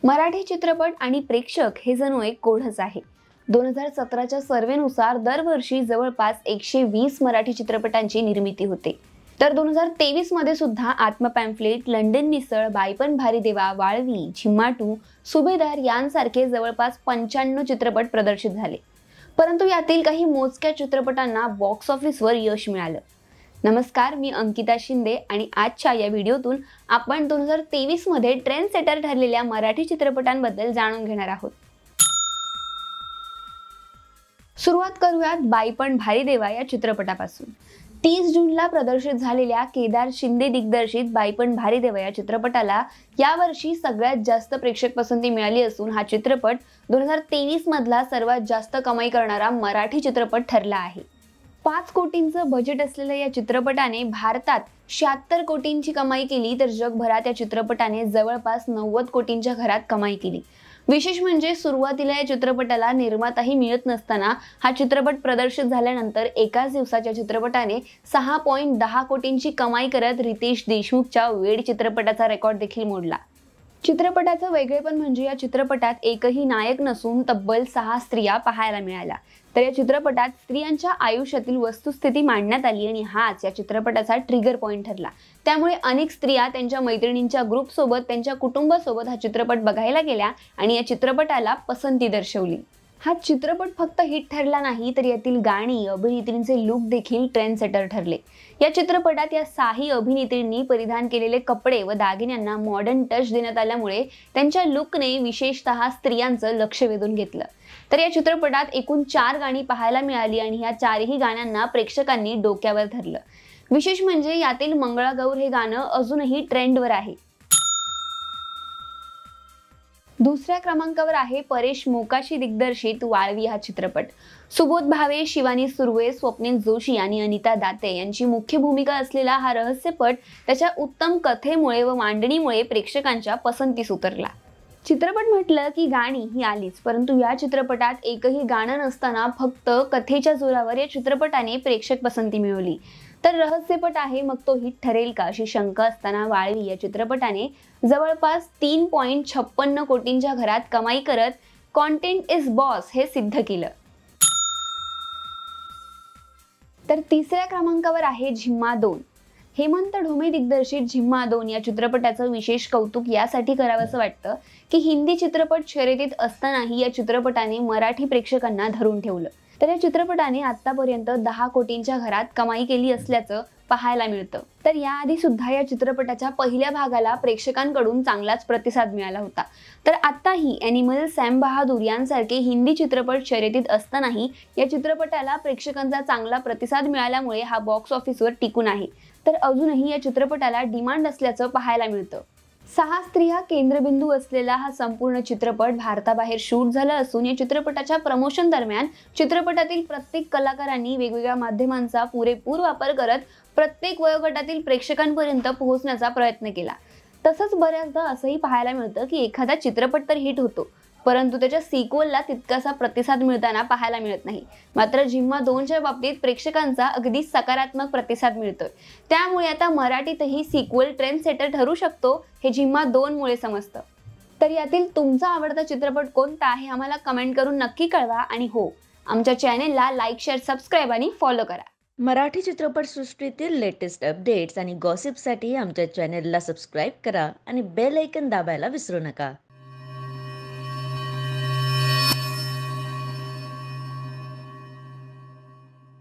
मराठी चित्रपट आणि प्रेक्षक हे जणू एक कोढच आहे। 2017च्या सर्वेनुसार दरवर्षी जवळपास 120 मराठी चित्रपटांची निर्मिती होते। तर 2023 मध्ये सुद्धा आत्मपॅम्फलेट, लंडन मिसळ, बाईपण भारी देवा, वाळवी, झिम्मा2, सुभेदार यांसारखे जवळपास 95 चित्रपट प्रदर्शित झाले। परंतु यातील काही मोजक्या चित्रपटांना बॉक्स ऑफिसवर यश मिळालं। नमस्कार, मी अंकिता शिंदे आणि आजच्या या व्हिडिओतून आपण 2023 मध्ये ट्रेंड सेटर ठरलेल्या मराठी चित्रपटांबद्दल जाणून घेणार आहोत। सुरुवात करूयात बाईपण भारी देवा या चित्रपटापासून। 30 जूनला प्रदर्शित झालेल्या केदार शिंदे दिग्दर्शित बाईपण भारी देवा या चित्रपटाला यावर्षी सगळ्यात जास्त प्रेक्षक पसंती मिळाली असून हा चित्रपट 2023 मधला सर्वात जास्त कमाई करणारा मराठी चित्रपट ठरला आहे। 5 कोटींचं बजेट असलेल्या या चित्रपटाने भारतात 76 कोटींची कमाई केली, तर जगभरात या चित्रपटाने जवळपास 90 कोटींच्या घरात कमाई केली। विशेष म्हणजे सुरुवातीला या चित्रपटाला निर्माताही मिळत नसताना हा चित्रपट प्रदर्शित झाल्यानंतर एकाच दिवसाच्या चित्रपटाने 6.10 कोटींची कमाई करत रितेश देशमुखच्या वेड चित्रपटाचा रेकॉर्ड देखील मोडला। चित्रपटाचं वेगळेपण म्हणजे या चित्रपटात एकही नायक नसून तब्बल 6 स्त्रिया पाहायला मिळाल्या। तर या चित्रपटात स्त्रियांच्या आयुष्यातील वस्तुस्थिती मांडण्यात आली आणि हाच या चित्रपटाचा ट्रिगर पॉइंट ठरला। त्यामुळे अनेक स्त्रिया त्यांच्या मैत्रिणींच्या ग्रुपसोबत, त्यांच्या कुटुंबासोबत हा चित्रपट बघायला गेल्या आणि या चित्रपटाला पसंती दर्शवली। हा चित्रपट फक्त हिट ठरला नाही, तर यातील गाणी, अभिनेत्रींचे लुक देखील ट्रेंड सेटर ठरले। या चित्रपटात या 6 अभिनेत्रींनी परिधान केलेले कपडे व दागिन्यांना मॉडर्न टच देण्यात आल्यामुळे त्यांच्या लुकने विशेषतः स्त्रियांचं लक्ष वेधून घेतलं। तर या चित्रपटात एकूण 4 गाणी पाहायला मिळाली आणि ह्या 4ही गाण्यांना प्रेक्षकांनी डोक्यावर धरलं। विशेष म्हणजे यातील मंगळागौर हे गाणं अजूनही ट्रेंडवर आहे। दुसऱ्या क्रमांकावर आहे परेश मोकाशी दिग्दर्शित वाळवी हा चित्रपट। सुबोध भावे, शिवानी सुर्वे, स्वप्नील जोशी आणि अनिता दाते यांची मुख्य भूमिका असलेला हा रहस्यपट त्याच्या उत्तम कथेमुळे व मांडणीमुळे प्रेक्षकांच्या पसंतीस उतरला। चित्रपट म्हटलं की गाणी ही आलीच, परंतु या चित्रपटात एकही गाणं नसताना फक्त कथेच्या जोरावर या चित्रपटाने प्रेक्षक पसंती मिळवली। तर रहस्यपट आहे, मग तो हिट ठरेल का अशी शंका असताना वाळवी या चित्रपटाने जवळपास 3.56 कोटींच्या घरात कमाई करत कॉन्टेंट इज बॉस हे सिद्ध केलं। तर तिसऱ्या क्रमांकावर आहे झिम्मा2। हेमंत ढोमे दिग्दर्शित झिम्मा2 या चित्रपटाचं विशेष कौतुक यासाठी करावंसं वाटतं की हिंदी चित्रपट शर्यतीत असतानाही या चित्रपटाने मराठी प्रेक्षकांना धरून ठेवलं। तर या चित्रपटाने आतापर्यंत 10 कोटींच्या घरात कमाई केली असल्याचं पाहायला मिळतं। तर याआधी सुद्धा या चित्रपटाच्या पहिल्या भागाला प्रेक्षकांकडून चांगलाच प्रतिसाद मिळाला होता। तर आताही एनिमल, सॅम बहादूर यांसारखे हिंदी चित्रपट शर्यतीत असतानाही या चित्रपटाला प्रेक्षकांचा चांगला प्रतिसाद मिळाल्यामुळे हा बॉक्स ऑफिसवर टिकून आहे। तर अजूनही या चित्रपटाला डिमांड असल्याचं पाहायला मिळतं। 6 स्त्रिया केंद्रबिंदू असलेला हा संपूर्ण चित्रपट भारताबाहेर शूट झाला असून या चित्रपटाच्या प्रमोशन दरम्यान चित्रपटातील प्रत्येक कलाकारांनी वेगवेगळ्या माध्यमांचा पुरेपूर वापर करत प्रत्येक वयोगटातील प्रेक्षकांपर्यंत पोहोचण्याचा प्रयत्न केला। तसंच बऱ्याचदा असंही पाहायला मिळतं की एखादा चित्रपट तर हिट होतो, परंतु त्याच्या सिक्वलला तितकासा प्रतिसाद मिळताना पाहायला मिळत नाही। मात्र झिम्मा2च्या बाबतीत प्रेक्षकांचा अगदी सकारात्मक प्रतिसाद मिळतोय। त्यामुळे आता मराठीतही सिक्वल ट्रेंड सेटर ठरू शकतो हे झिम्मा2 मुळे समजतं। तर यातील तुमचा आवडता चित्रपट कोणता आहे आम्हाला कमेंट करून नक्की कळवा आणि हो, आमच्या चॅनेलला लाईक, शेअर, सबस्क्राईब आणि फॉलो करा। मराठी चित्रपटसृष्टीतील लेटेस्ट अपडेट्स आणि गॉसिपसाठी आमच्या चॅनेलला सबस्क्राईब करा आणि बेल आयकॉन दाबायला विसरू नका।